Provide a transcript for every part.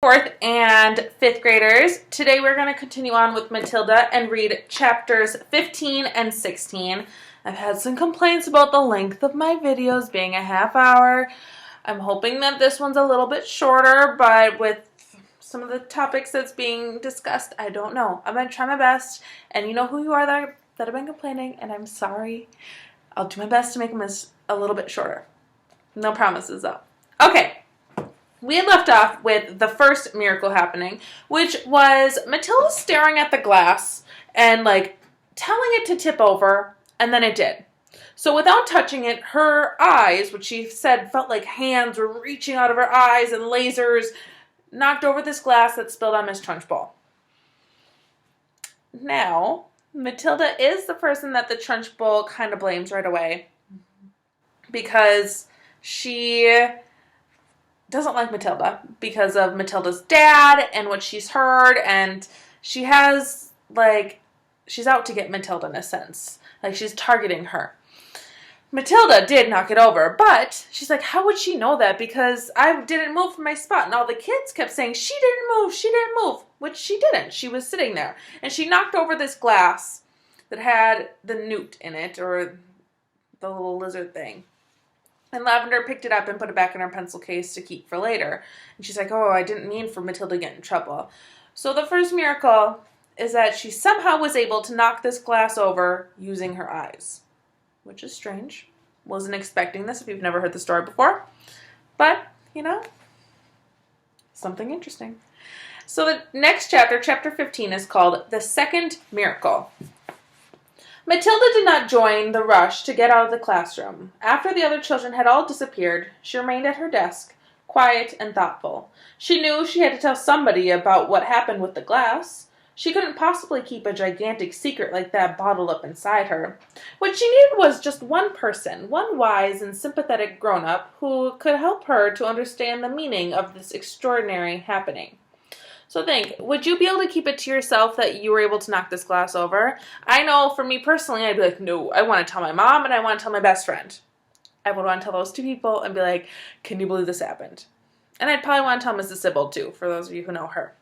Fourth and fifth graders. Today we're going to continue on with Matilda and read chapters 15 and 16. I've had some complaints about the length of my videos being a half hour. I'm hoping that this one's a little bit shorter, but with some of the topics that's being discussed, I don't know. I'm going to try my best, and you know who you are that have been complaining, and I'm sorry. I'll do my best to make them a little bit shorter. No promises, though. Okay. We had left off with the first miracle happening, which was Matilda staring at the glass and telling it to tip over, and then it did. So without touching it, her eyes, which she said felt like hands were reaching out of her eyes and lasers, knocked over this glass that spilled on Miss Trunchbull. Now, Matilda is the person that the Trunchbull kind of blames right away because she doesn't like Matilda because of Matilda's dad and what she's heard, and she has, she's out to get Matilda in a sense. She's targeting her. Matilda did knock it over, but she's like, how would she know that? Because I didn't move from my spot, and all the kids kept saying, she didn't move, which she didn't. She was sitting there, and she knocked over this glass that had the newt in it, or the little lizard thing. And Lavender picked it up and put it back in her pencil case to keep for later. And she's like, oh, I didn't mean for Matilda to get in trouble. So the first miracle is that she somehow was able to knock this glass over using her eyes. Which is strange. Wasn't expecting this if you've never heard the story before. But, something interesting. So the next chapter, chapter 15, is called The Second Miracle. Matilda did not join the rush to get out of the classroom. After the other children had all disappeared, she remained at her desk, quiet and thoughtful. She knew she had to tell somebody about what happened with the glass. She couldn't possibly keep a gigantic secret like that bottled up inside her. What she needed was just one person, one wise and sympathetic grown-up who could help her to understand the meaning of this extraordinary happening. So think, would you be able to keep it to yourself that you were able to knock this glass over? I know for me personally, I'd be like, no, I want to tell my mom and I want to tell my best friend. I would want to tell those two people and be like, can you believe this happened? And I'd probably want to tell Mrs. Sybil too, for those of you who know her.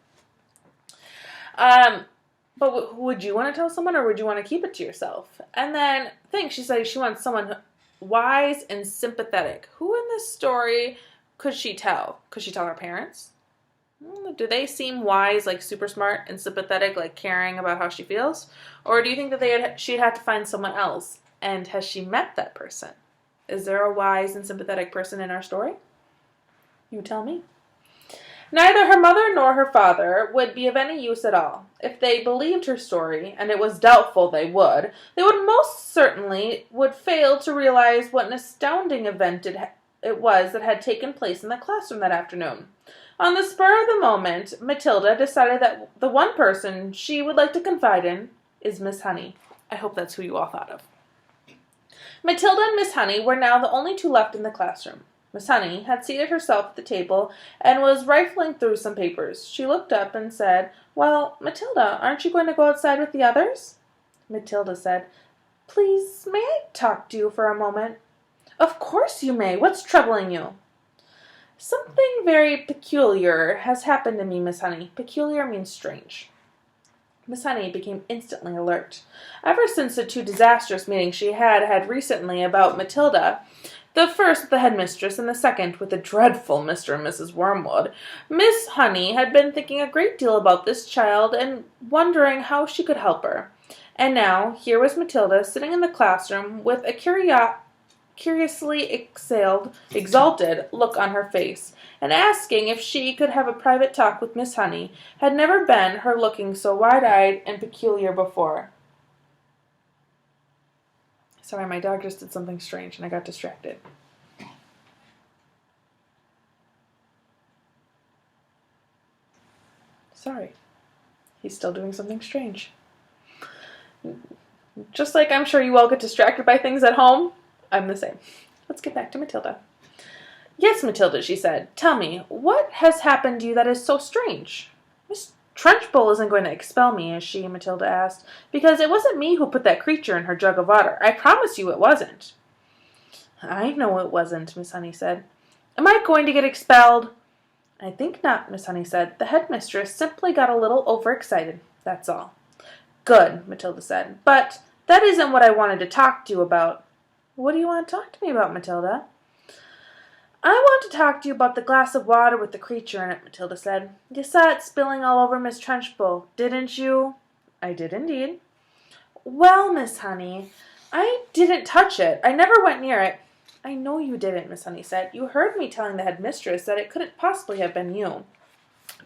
But would you want to tell someone or would you want to keep it to yourself? And then think, she said she wants someone wise and sympathetic. Who in this story could she tell? Could she tell her parents? Do they seem wise, super smart and sympathetic, caring about how she feels? Or do you think that she'd have to find someone else? And has she met that person? Is there a wise and sympathetic person in our story? You tell me. Neither her mother nor her father would be of any use at all. If they believed her story, and it was doubtful they would most certainly fail to realize what an astounding event it was that had taken place in the classroom that afternoon. On the spur of the moment, Matilda decided that the one person she would like to confide in is Miss Honey. I hope that's who you all thought of. Matilda and Miss Honey were now the only two left in the classroom. Miss Honey had seated herself at the table and was rifling through some papers. She looked up and said, well, Matilda, aren't you going to go outside with the others? Matilda said, please, may I talk to you for a moment? Of course you may. What's troubling you? Something very peculiar has happened to me, Miss Honey. Peculiar means strange. Miss Honey became instantly alert. Ever since the two disastrous meetings she had recently about Matilda, the first with the headmistress and the second with the dreadful Mr. and Mrs. Wormwood, Miss Honey had been thinking a great deal about this child and wondering how she could help her. And now, here was Matilda sitting in the classroom with a curiously exalted look on her face, and asking if she could have a private talk with Miss Honey had never been her looking so wide-eyed and peculiar before. Sorry, my dog just did something strange and I got distracted. Sorry. He's still doing something strange. Just like I'm sure you all get distracted by things at home, I'm the same. Let's get back to Matilda. Yes, Matilda, she said. Tell me, what has happened to you that is so strange? Miss Trunchbull isn't going to expel me, is she? Matilda asked. Because it wasn't me who put that creature in her jug of water. I promise you it wasn't. I know it wasn't, Miss Honey said. Am I going to get expelled? I think not, Miss Honey said. The headmistress simply got a little overexcited, that's all. Good, Matilda said, but that isn't what I wanted to talk to you about. What do you want to talk to me about, Matilda? I want to talk to you about the glass of water with the creature in it, Matilda said. You saw it spilling all over Miss Trunchbull, didn't you? I did indeed. Well, Miss Honey, I didn't touch it. I never went near it. I know you didn't, Miss Honey said. You heard me telling the headmistress that it couldn't possibly have been you.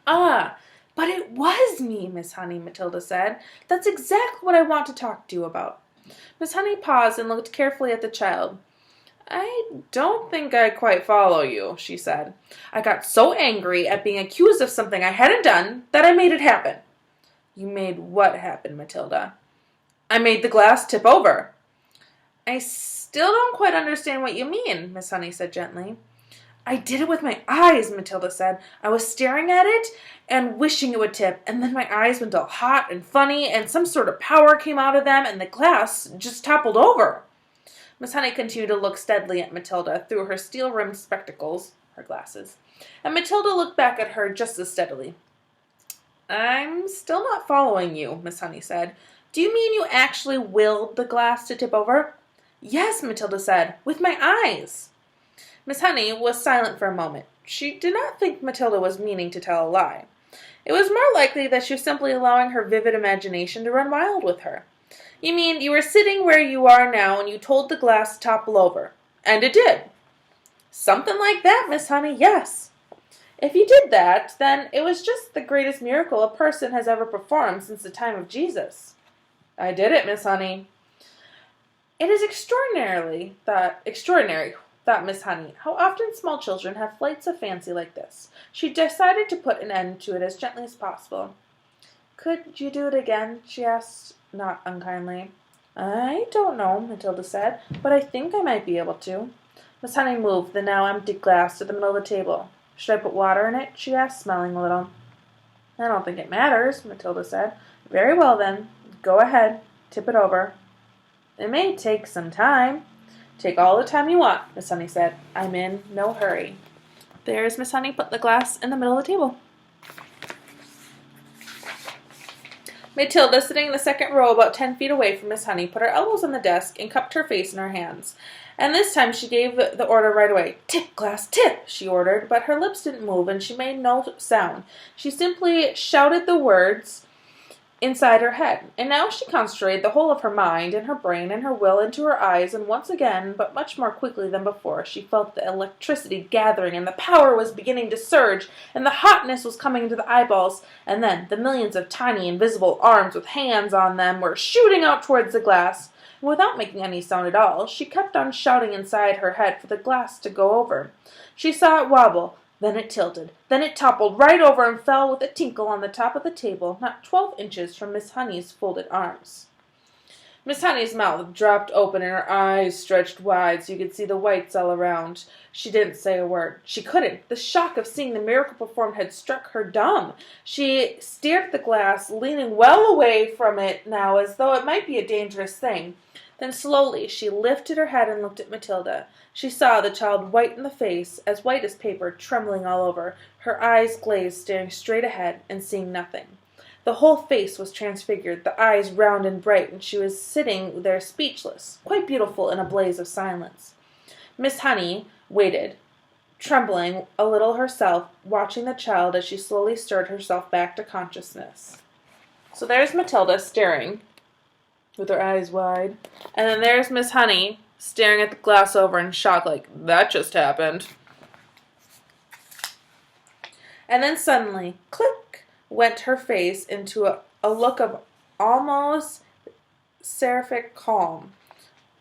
Ah, but it was me, Miss Honey, Matilda said. That's exactly what I want to talk to you about. Miss Honey paused and looked carefully at the child. I don't think I quite follow you, she said. I got so angry at being accused of something I hadn't done that I made it happen. You made what happen, Matilda? I made the glass tip over. I still don't quite understand what you mean, Miss Honey said gently. I did it with my eyes, Matilda said. I was staring at it and wishing it would tip, and then my eyes went all hot and funny, and some sort of power came out of them, and the glass just toppled over. Miss Honey continued to look steadily at Matilda through her steel-rimmed spectacles, her glasses, and Matilda looked back at her just as steadily. I'm still not following you, Miss Honey said. Do you mean you actually willed the glass to tip over? Yes, Matilda said, with my eyes. Miss Honey was silent for a moment. She did not think Matilda was meaning to tell a lie. It was more likely that she was simply allowing her vivid imagination to run wild with her. You mean you were sitting where you are now and you told the glass to topple over. And it did. Something like that, Miss Honey, yes. If you did that, then it was just the greatest miracle a person has ever performed since the time of Jesus. I did it, Miss Honey. It is extraordinary, thought Miss Honey, how often small children have flights of fancy like this. She decided to put an end to it as gently as possible. Could you do it again? She asked, not unkindly. I don't know, Matilda said, but I think I might be able to. Miss Honey moved the now empty glass to the middle of the table. Should I put water in it? She asked, smiling a little. I don't think it matters, Matilda said. Very well, then. Go ahead. Tip it over. It may take some time. Take all the time you want, Miss Honey said. I'm in no hurry. There's Miss Honey put the glass in the middle of the table. Matilda, sitting in the second row about 10 feet away from Miss Honey, put her elbows on the desk and cupped her face in her hands. And this time she gave the order right away. Tip, glass, tip, she ordered, but her lips didn't move and she made no sound. She simply shouted the words inside her head, and now she concentrated the whole of her mind and her brain and her will into her eyes, and once again, but much more quickly than before, she felt the electricity gathering, and the power was beginning to surge, and the hotness was coming into the eyeballs, and then the millions of tiny invisible arms with hands on them were shooting out towards the glass, and without making any sound at all, she kept on shouting inside her head for the glass to go over. She saw it wobble. Then it tilted. Then it toppled right over and fell with a tinkle on the top of the table, not 12 inches from Miss Honey's folded arms. Miss Honey's mouth dropped open and her eyes stretched wide so you could see the whites all around. She didn't say a word. She couldn't. The shock of seeing the miracle performed had struck her dumb. She stared at the glass, leaning well away from it now as though it might be a dangerous thing. Then slowly she lifted her head and looked at Matilda. She saw the child white in the face, as white as paper, trembling all over, her eyes glazed, staring straight ahead and seeing nothing. The whole face was transfigured, the eyes round and bright, and she was sitting there speechless, quite beautiful in a blaze of silence. Miss Honey waited, trembling a little herself, watching the child as she slowly stirred herself back to consciousness. So there's Matilda staring, with her eyes wide, and then there's Miss Honey staring at the glass over in shock like, that just happened. And then suddenly, click, went her face into a look of almost seraphic calm.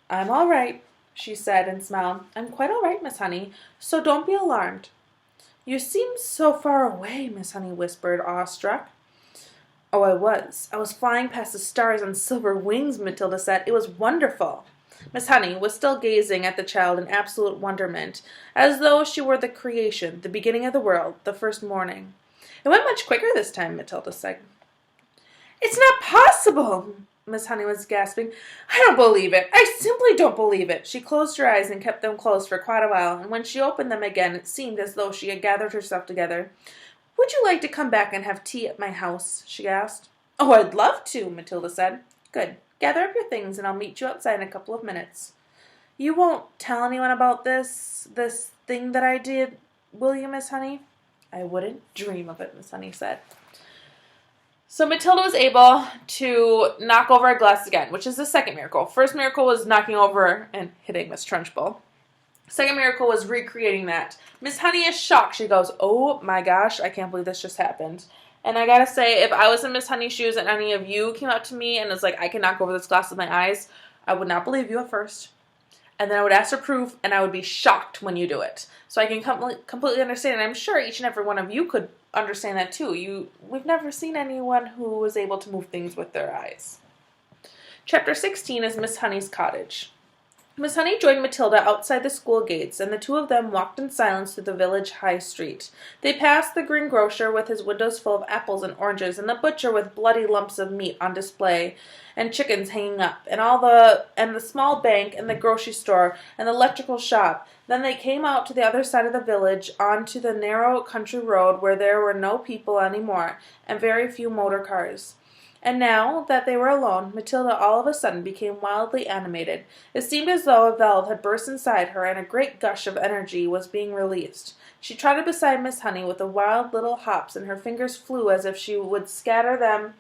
I'm all right, she said and smiled. I'm quite all right, Miss Honey, so don't be alarmed. You seem so far away, Miss Honey whispered, awestruck. Oh, I was flying past the stars on silver wings, Matilda said. It was wonderful. Miss Honey was still gazing at the child in absolute wonderment, as though she were the creation, the beginning of the world, the first morning. It went much quicker this time, Matilda said. It's not possible! Miss Honey was gasping. I don't believe it. I simply don't believe it. She closed her eyes and kept them closed for quite a while, and when she opened them again, it seemed as though she had gathered herself together. Would you like to come back and have tea at my house? She asked. Oh, I'd love to, Matilda said. Good. Gather up your things, and I'll meet you outside in a couple of minutes. You won't tell anyone about this thing that I did, will you, Miss Honey? I wouldn't dream of it, Miss Honey said. So Matilda was able to knock over a glass again, which is the second miracle. First miracle was knocking over and hitting Miss Trunchbull. Second miracle was recreating that. Miss Honey is shocked. She goes, oh my gosh, I can't believe this just happened. And I gotta say, if I was in Miss Honey's shoes and any of you came up to me and was like, I can knock over this glass with my eyes, I would not believe you at first. And then I would ask for proof, and I would be shocked when you do it. So I can completely understand, and I'm sure each and every one of you could understand that too. We've never seen anyone who was able to move things with their eyes. Chapter 16 is Miss Honey's cottage. Miss Honey joined Matilda outside the school gates, and the two of them walked in silence through the village high street. They passed the greengrocer with his windows full of apples and oranges, and the butcher with bloody lumps of meat on display, and chickens hanging up, and the small bank, and the grocery store, and the electrical shop. Then they came out to the other side of the village, onto the narrow country road where there were no people any more, and very few motor cars. And now that they were alone, Matilda all of a sudden became wildly animated. It seemed as though a valve had burst inside her, and a great gush of energy was being released. She trotted beside Miss Honey with the wild little hops, and her fingers flew as if she would scatter them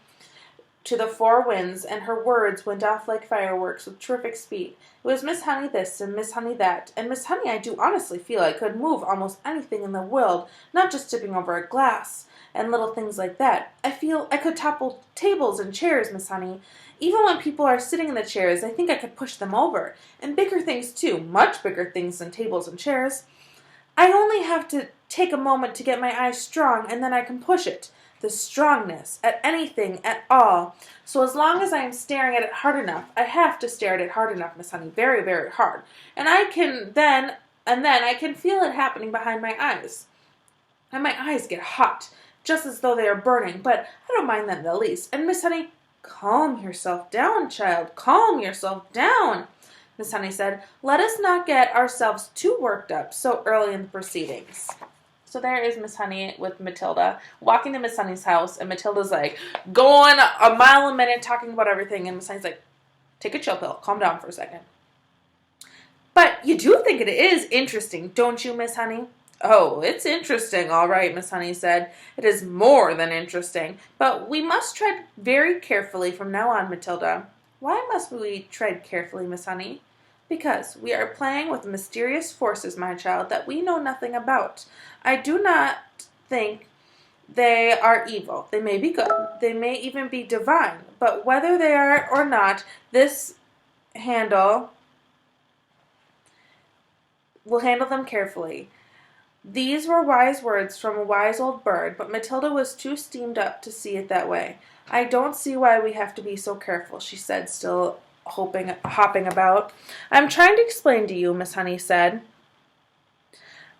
to the four winds, and her words went off like fireworks with terrific speed. It was Miss Honey this and Miss Honey that, and Miss Honey I do honestly feel I could move almost anything in the world, not just tipping over a glass and little things like that. I feel I could topple tables and chairs, Miss Honey. Even when people are sitting in the chairs, I think I could push them over. And bigger things too, much bigger things than tables and chairs. I only have to take a moment to get my eye strong, and then I can push it. The strongness, at anything at all. So as long as I am staring at it hard enough, I have to stare at it hard enough, Miss Honey, very, very hard. And then I can feel it happening behind my eyes. And my eyes get hot, just as though they are burning, but I don't mind that in the least. And Miss Honey, calm yourself down, child, calm yourself down, Miss Honey said. Let us not get ourselves too worked up so early in the proceedings. So there is Miss Honey with Matilda, walking to Miss Honey's house, and Matilda's like going a mile a minute, talking about everything, and Miss Honey's like, take a chill pill, calm down for a second. But you do think it is interesting, don't you, Miss Honey? Oh, it's interesting, all right, Miss Honey said. It is more than interesting, but we must tread very carefully from now on, Matilda. Why must we tread carefully, Miss Honey? Because we are playing with mysterious forces, my child, that we know nothing about. I do not think they are evil. They may be good. They may even be divine. But whether they are or not, we'll handle them carefully. These were wise words from a wise old bird, but Matilda was too steamed up to see it that way. I don't see why we have to be so careful, she said, still hopping about. I'm trying to explain to you, Miss Honey said,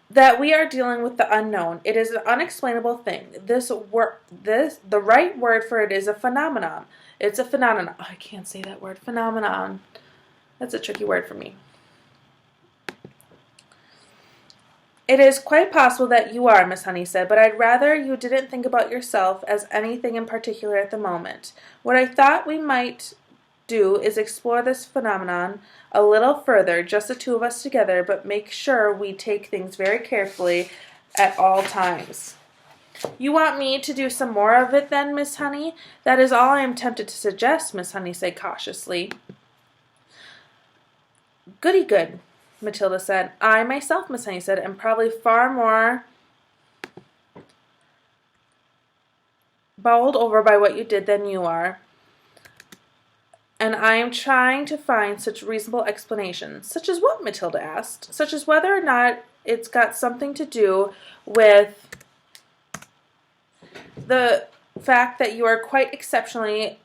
that we are dealing with the unknown. It is an unexplainable thing. The right word for it is a phenomenon. It's a phenomenon. Oh, I can't say that word. Phenomenon. That's a tricky word for me. It is quite possible that you are, Miss Honey said, but I'd rather you didn't think about yourself as anything in particular at the moment. What I thought we might do is explore this phenomenon a little further, just the two of us together, but make sure we take things very carefully at all times. You want me to do some more of it then, Miss Honey? That is all I am tempted to suggest, Miss Honey said cautiously. Goody good, Matilda said. I myself, Miss Honey said, am probably far more bowled over by what you did than you are. And I am trying to find such reasonable explanations. Such as what? Matilda asked. Such as whether or not it's got something to do with the fact that you are quite exceptionally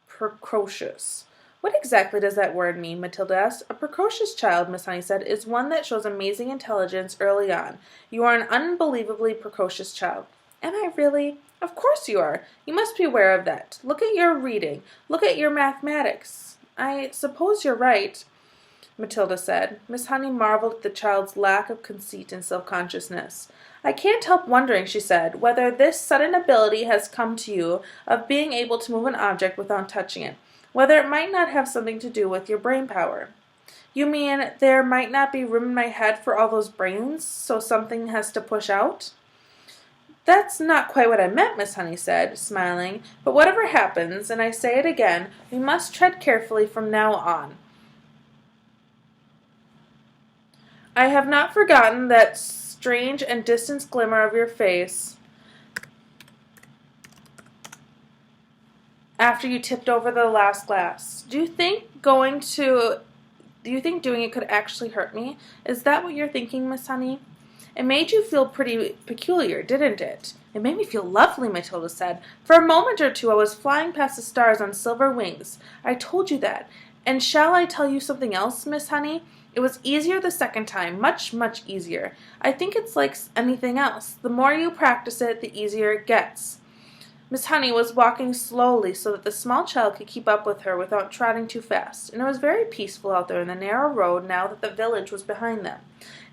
precocious. What exactly does that word mean? Matilda asked. A precocious child, Miss Honey said, is one that shows amazing intelligence early on. You are an unbelievably precocious child. Am I really? Of course you are. You must be aware of that. Look at your reading. Look at your mathematics. I suppose you're right, Matilda said. Miss Honey marveled at the child's lack of conceit and self-consciousness. I can't help wondering, she said, whether this sudden ability has come to you of being able to move an object without touching it, whether it might not have something to do with your brain power. You mean there might not be room in my head for all those brains, so something has to push out? That's not quite what I meant, Miss Honey said, smiling, but whatever happens, and I say it again, we must tread carefully from now on. I have not forgotten that strange and distant glimmer of your face after you tipped over the last glass. Do you think doing it could actually hurt me? Is that what you're thinking, Miss Honey? It made you feel pretty peculiar, didn't it? It made me feel lovely, Matilda said. For a moment or two I was flying past the stars on silver wings. I told you that. And shall I tell you something else, Miss Honey? It was easier the second time, much, much easier. I think it's like anything else. The more you practice it, the easier it gets. Miss Honey was walking slowly so that the small child could keep up with her without trotting too fast, and it was very peaceful out there in the narrow road now that the village was behind them.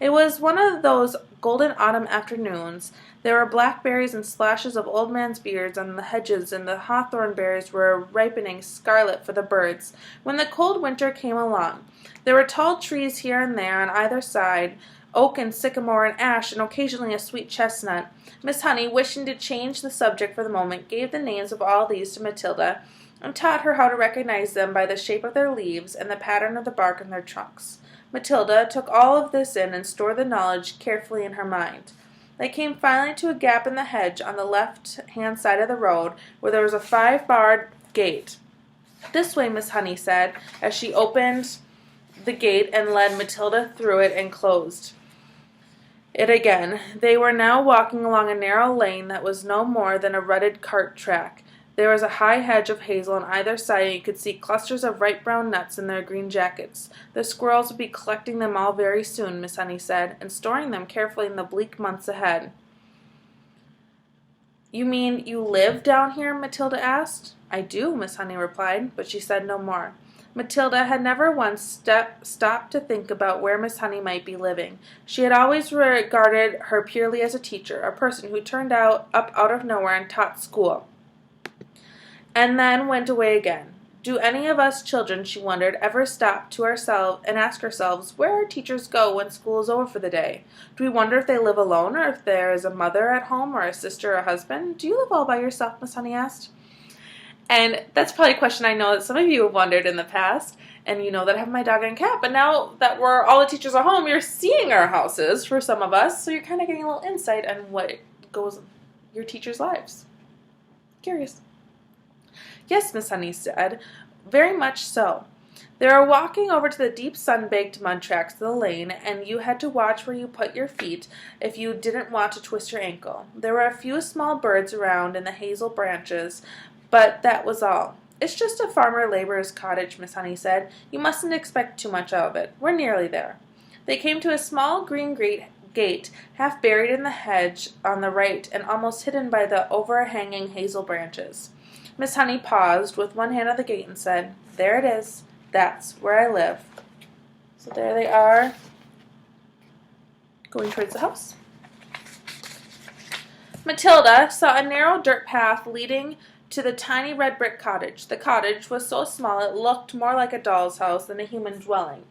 It was one of those golden autumn afternoons. There were blackberries and splashes of old man's beards on the hedges, and the hawthorn berries were ripening scarlet for the birds, when the cold winter came along. There were tall trees here and there on either side, oak and sycamore and ash, and occasionally a sweet chestnut. Miss Honey, wishing to change the subject for the moment, gave the names of all these to Matilda, and taught her how to recognize them by the shape of their leaves and the pattern of the bark on their trunks. Matilda took all of this in and stored the knowledge carefully in her mind. They came finally to a gap in the hedge on the left-hand side of the road, where there was a 5-barred gate. This way, Miss Honey said, as she opened the gate and led Matilda through it and closed it again. They were now walking along a narrow lane that was no more than a rutted cart track. There was a high hedge of hazel on either side, and you could see clusters of ripe brown nuts in their green jackets. The squirrels would be collecting them all very soon, Miss Honey said, and storing them carefully in the bleak months ahead. You mean you live down here? Matilda asked. I do, Miss Honey replied, but she said no more. Matilda had never once stopped to think about where Miss Honey might be living. She had always regarded her purely as a teacher, a person who turned up out of nowhere and taught school, and then went away again. Do any of us children, she wondered, ever stop to ourselves and ask ourselves where our teachers go when school is over for the day? Do we wonder if they live alone, or if there is a mother at home, or a sister or a husband? Do you live all by yourself? Miss Honey asked. And that's probably a question I know that some of you have wondered in the past, and you know that I have my dog and cat, but now that all the teachers are home, you're seeing our houses for some of us, so you're kind of getting a little insight on what goes in your teachers' lives. Curious. Yes, Miss Honey said, very much so. They were walking over to the deep sun-baked mud tracks of the lane, and you had to watch where you put your feet if you didn't want to twist your ankle. There were a few small birds around in the hazel branches, but that was all. It's just a farmer-laborer's cottage, Miss Honey said. You mustn't expect too much out of it. We're nearly there. They came to a small green gate, half buried in the hedge on the right and almost hidden by the overhanging hazel branches. Miss Honey paused with one hand on the gate and said, There it is. That's where I live. So there they are, going towards the house. Matilda saw a narrow dirt path leading to the tiny red brick cottage. The cottage was so small it looked more like a doll's house than a human dwelling.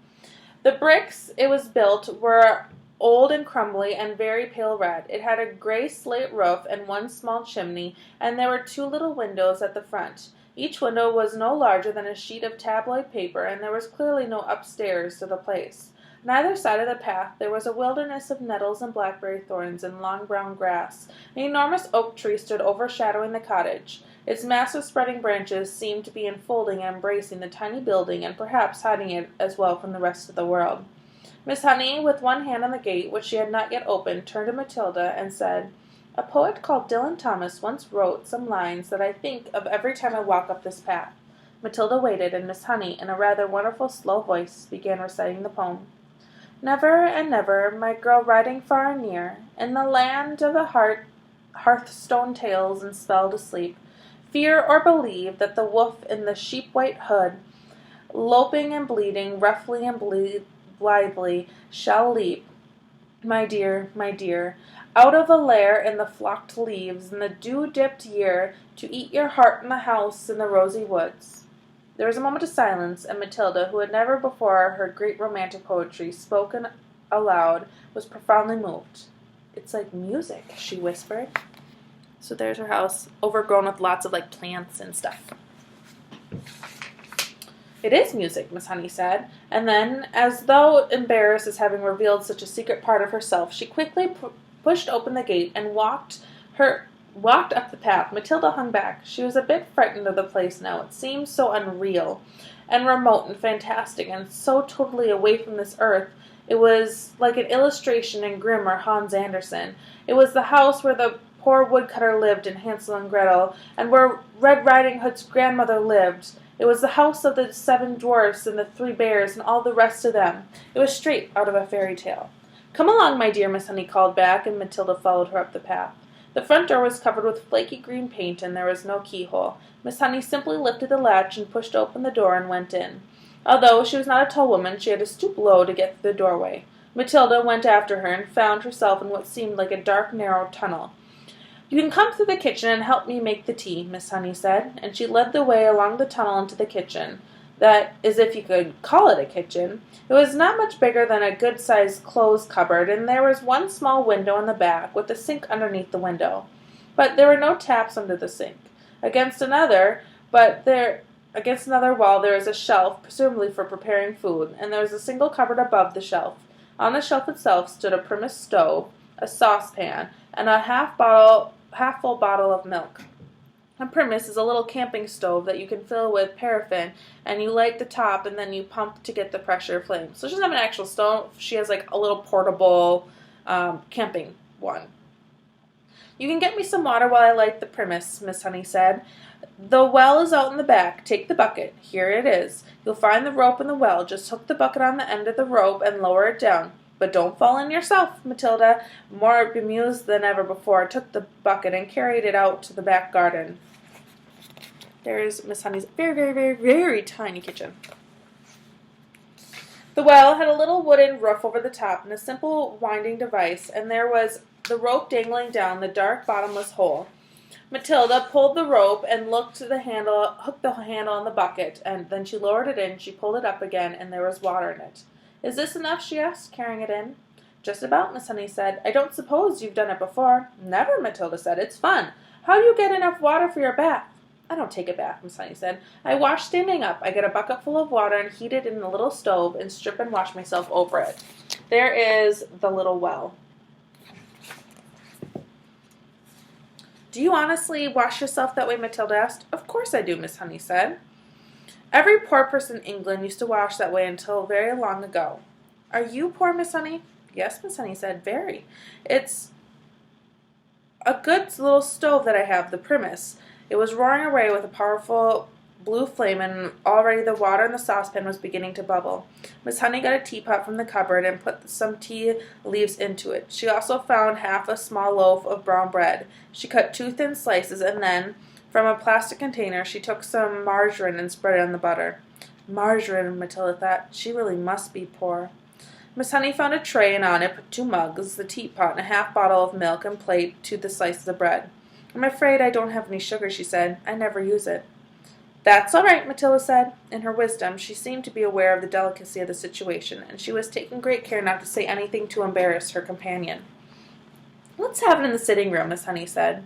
The bricks it was built were old and crumbly and very pale red. It had a gray slate roof and one small chimney, and there were 2 little windows at the front. Each window was no larger than a sheet of tabloid paper, and there was clearly no upstairs to the place. On either side of the path there was a wilderness of nettles and blackberry thorns and long brown grass. An enormous oak tree stood overshadowing the cottage. Its massive spreading branches seemed to be enfolding and embracing the tiny building, and perhaps hiding it as well from the rest of the world. Miss Honey, with one hand on the gate, which she had not yet opened, turned to Matilda and said, A poet called Dylan Thomas once wrote some lines that I think of every time I walk up this path. Matilda waited, and Miss Honey, in a rather wonderful slow voice, began reciting the poem. Never and never, my girl riding far and near, in the land of the hearthstone tales and spell to sleep. Fear or believe that the wolf in the sheep-white hood, loping and bleeding, roughly and blithely, shall leap, my dear, out of a lair in the flocked leaves, in the dew-dipped year, to eat your heart in the house in the rosy woods. There was a moment of silence, and Matilda, who had never before heard great romantic poetry spoken aloud, was profoundly moved. "It's like music," she whispered. So there's her house, overgrown with lots of plants and stuff. "It is music," Miss Honey said, and then, as though embarrassed as having revealed such a secret part of herself, she quickly pushed open the gate and walked up the path. Matilda hung back. She was a bit frightened of the place now. It seemed so unreal and remote and fantastic, and so totally away from this earth. It was like an illustration in Grimm or Hans Andersen. It was the house where the poor woodcutter lived in Hansel and Gretel, and where Red Riding Hood's grandmother lived. It was the house of the 7 dwarfs and the 3 bears and all the rest of them. It was straight out of a fairy tale. "Come along, my dear," Miss Honey called back, and Matilda followed her up the path. The front door was covered with flaky green paint, and there was no keyhole. Miss Honey simply lifted the latch and pushed open the door and went in. Although she was not a tall woman, she had to stoop low to get through the doorway. Matilda went after her and found herself in what seemed like a dark, narrow tunnel. "You can come through the kitchen and help me make the tea," Miss Honey said, and she led the way along the tunnel into the kitchen. That is, if you could call it a kitchen. It was not much bigger than a good-sized clothes cupboard, and there was one small window in the back, with a sink underneath the window. But there were no taps under the sink. Against another wall there was a shelf, presumably for preparing food, and there was a single cupboard above the shelf. On the shelf itself stood a Primus stove, a saucepan, and a half-full bottle of milk. A Primus is a little camping stove that you can fill with paraffin, and you light the top, and then you pump to get the pressure flame. So she doesn't have an actual stove. She has a little portable camping one. "You can get me some water while I light the Primus," Miss Honey said. "The well is out in the back. Take the bucket. Here it is. You'll find the rope in the well. Just hook the bucket on the end of the rope and lower it down. But don't fall in yourself." Matilda, more bemused than ever before, took the bucket and carried it out to the back garden. There's Miss Honey's very, very, very, very tiny kitchen. The well had a little wooden roof over the top and a simple winding device, and there was the rope dangling down the dark bottomless hole. Matilda pulled the rope and hooked the handle on the bucket, and then she lowered it in. She pulled it up again, and there was water in it. "Is this enough?" she asked, carrying it in. "Just about," Miss Honey said. "I don't suppose you've done it before." "Never," Matilda said. "It's fun. How do you get enough water for your bath?" "I don't take a bath," Miss Honey said. "I wash standing up. I get a bucket full of water and heat it in the little stove and strip and wash myself over it." There is the little well. "Do you honestly wash yourself that way?" Matilda asked. "Of course I do," Miss Honey said. "Every poor person in England used to wash that way until very long ago." "Are you poor, Miss Honey?" "Yes," Miss Honey said, "very. It's a good little stove that I have, the Primus." It was roaring away with a powerful blue flame, and already the water in the saucepan was beginning to bubble. Miss Honey got a teapot from the cupboard and put some tea leaves into it. She also found half a small loaf of brown bread. She cut 2 thin slices, and then, from a plastic container, she took some margarine and spread it on the butter. Margarine, Matilda thought. She really must be poor. Miss Honey found a tray, and on it put 2 mugs, the teapot, and a half bottle of milk, and plate to the slices of bread. "I'm afraid I don't have any sugar," she said. "I never use it." "That's all right," Matilda said. In her wisdom, she seemed to be aware of the delicacy of the situation, and she was taking great care not to say anything to embarrass her companion. "Let's have it in the sitting room," Miss Honey said.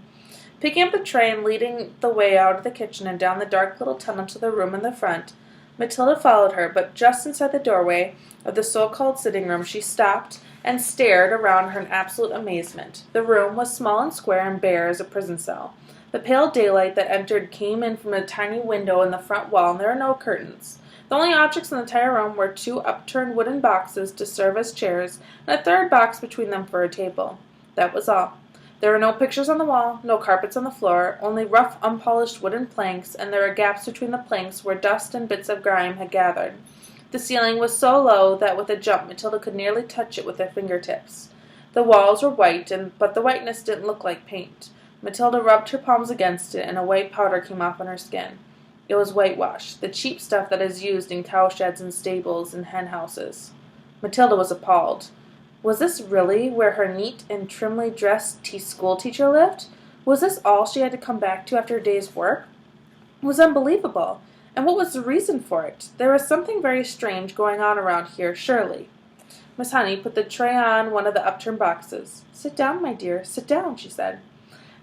Picking up the tray and leading the way out of the kitchen and down the dark little tunnel to the room in the front, Matilda followed her, but just inside the doorway of the so-called sitting room she stopped and stared around her in absolute amazement. The room was small and square and bare as a prison cell. The pale daylight that entered came in from a tiny window in the front wall, and there were no curtains. The only objects in the entire room were 2 upturned wooden boxes to serve as chairs, and a third box between them for a table. That was all. There were no pictures on the wall, no carpets on the floor, only rough, unpolished wooden planks, and there were gaps between the planks where dust and bits of grime had gathered. The ceiling was so low that with a jump Matilda could nearly touch it with her fingertips. The walls were white, but the whiteness didn't look like paint. Matilda rubbed her palms against it, and a white powder came off on her skin. It was whitewash, the cheap stuff that is used in cowsheds and stables and hen houses. Matilda was appalled. Was this really where her neat and trimly dressed schoolteacher lived? Was this all she had to come back to after a day's work? It was unbelievable. And what was the reason for it? There was something very strange going on around here, surely. Miss Honey put the tray on one of the upturned boxes. "Sit down, my dear, sit down," she said,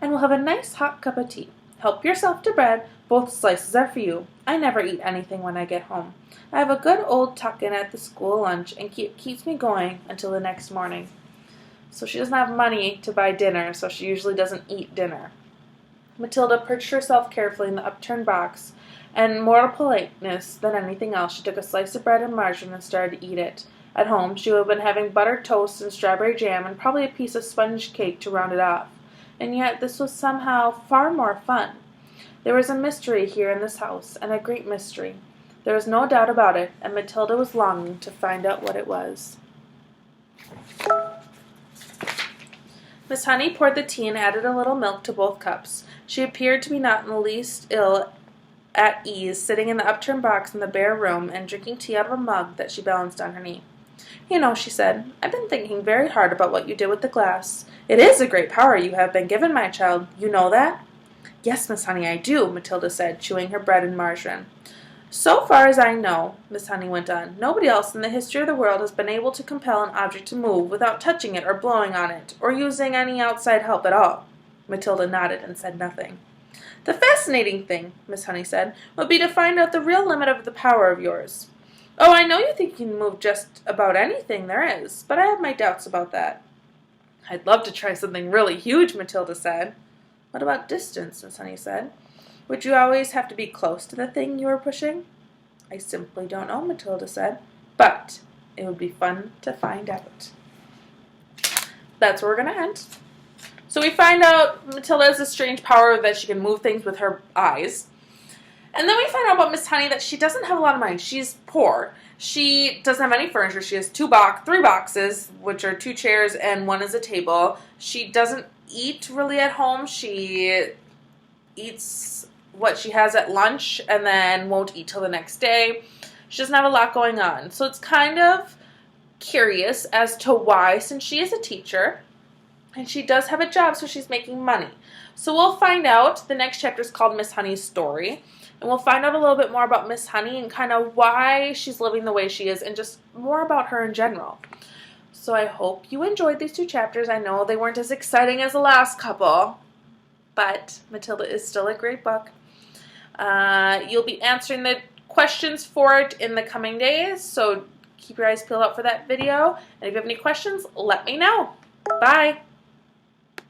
"and we'll have a nice hot cup of tea. Help yourself to bread. Both slices are for you. I never eat anything when I get home. I have a good old tuck-in at the school lunch, and it keeps me going until the next morning." So she doesn't have money to buy dinner, so she usually doesn't eat dinner. Matilda perched herself carefully in the upturned box, and more to politeness than anything else, she took a slice of bread and margarine and started to eat it. At home, she would have been having buttered toast and strawberry jam and probably a piece of sponge cake to round it off. And yet this was somehow far more fun. There was a mystery here in this house, and a great mystery. There was no doubt about it, and Matilda was longing to find out what it was. Miss Honey poured the tea and added a little milk to both cups. She appeared to be not in the least ill at ease, sitting in the upturned box in the bare room and drinking tea out of a mug that she balanced on her knee. "You know," she said, "I've been thinking very hard about what you did with the glass. It is a great power you have been given, my child. You know that?" "Yes, Miss Honey, I do," Matilda said, chewing her bread and margarine. "So far as I know," Miss Honey went on, "nobody else in the history of the world has been able to compel an object to move without touching it or blowing on it, or using any outside help at all." Matilda nodded and said nothing. "The fascinating thing," Miss Honey said, "would be to find out the real limit of the power of yours. Oh, I know you think you can move just about anything there is, but I have my doubts about that." "I'd love to try something really huge," Matilda said. "What about distance?" Miss Honey said. "Would you always have to be close to the thing you were pushing?" "I simply don't know," Matilda said, "but it would be fun to find out." That's where we're going to end. So we find out Matilda has a strange power that she can move things with her eyes. And then we find out about Miss Honey that she doesn't have a lot of money. She's poor. She doesn't have any furniture. She has three boxes, which are 2 chairs and 1 is a table. She doesn't eat really at home. She eats what she has at lunch and then won't eat till the next day. She doesn't have a lot going on. So it's kind of curious as to why, since she is a teacher and she does have a job, so she's making money. So we'll find out. The next chapter is called Miss Honey's Story. And we'll find out a little bit more about Miss Honey and kind of why she's living the way she is and just more about her in general. So I hope you enjoyed these 2 chapters. I know they weren't as exciting as the last couple, but Matilda is still a great book. You'll be answering the questions for it in the coming days, so keep your eyes peeled out for that video. And if you have any questions, let me know. Bye!